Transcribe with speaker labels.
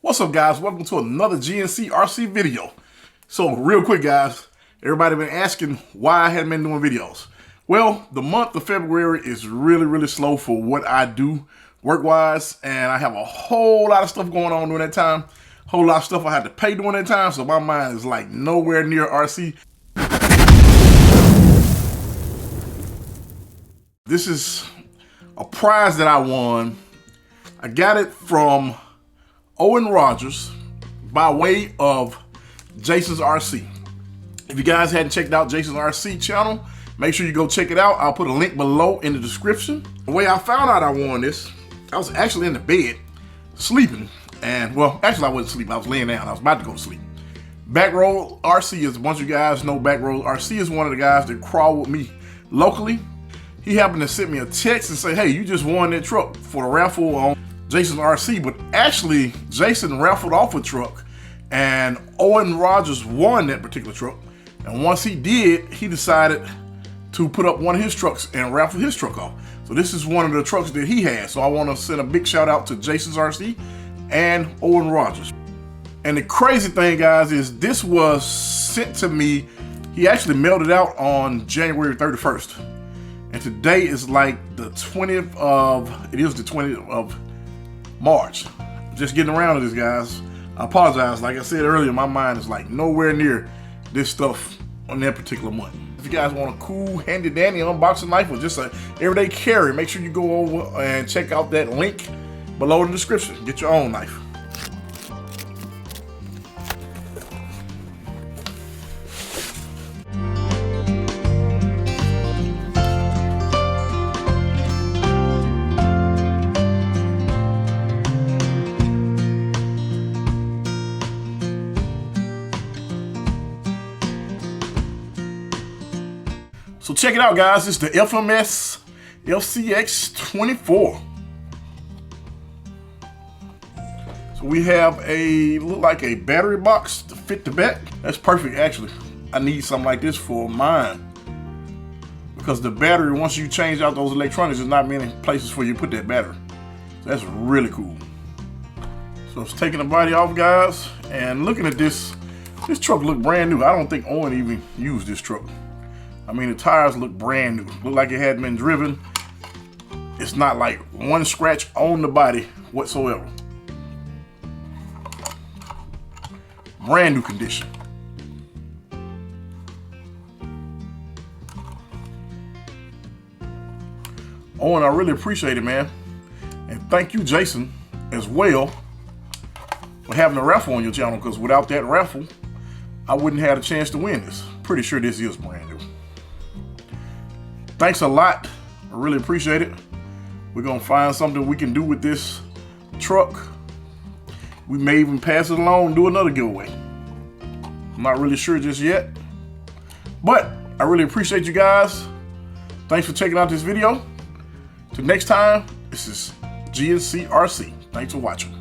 Speaker 1: What's up, guys? Welcome to another GNCRC video. So real quick, guys, everybody been asking why I haven't been doing videos. Well, the month of February is really slow for what I do work-wise, and I have a whole lot of stuff going on during that time. Whole lot of stuff I had to pay during that time, so my mind is like nowhere near RC. This is a prize that I won. I got it from Owen by way of Jaysen's RC. If you guys hadn't checked out Jaysen's RC channel, make sure you go check it out. I'll put a link below in the description. The way I found out I won this, I was actually in the bed, sleeping. And well, actually I wasn't sleeping, I was laying down. I was about to go to sleep. Backroad RC is, once you guys know, Backroad RC is one of the guys that crawl with me locally. He happened to send me a text and say, hey, you just won that truck for the raffle on Jaysen's RC, but actually Jaysen raffled off a truck and Owen won that particular truck. And once he did, he decided to put up one of his trucks and raffle his truck off. So this is one of the trucks that he has. So I want to send a big shout out to Jaysen's RC and Owen. And the crazy thing, guys, is this was sent to me. He actually mailed it out on January 31st. And today is like the 20th of March. Just getting around to this, guys. I apologize. Like I said earlier, my mind is like nowhere near this stuff on that particular month. If you guys want a cool, handy dandy unboxing knife or just a everyday carry, make sure you go over and check out that link below in the description. Get your own knife. So check it out, guys. It's the FMS FCX24. So we have look like a battery box to fit the back. That's perfect, actually. I need something like this for mine, because the battery, once you change out those electronics, there's not many places for you to put that battery. So that's really cool. So it's taking the body off, guys, and looking at this truck look brand new. I don't think Owen even used this truck. I mean, the tires look brand new. Look like it hadn't been driven. It's not like one scratch on the body whatsoever. Brand new condition. Owen, I really appreciate it, man. And thank you, Jaysen, as well, for having a raffle on your channel, because without that raffle, I wouldn't have a chance to win this. Pretty sure this is brand new. Thanks a lot. I really appreciate it. We're gonna find something we can do with this truck. We may even pass it along and do another giveaway. I'm not really sure just yet, but I really appreciate you guys. Thanks for checking out this video. Till next time, this is GNCRC. Thanks for watching.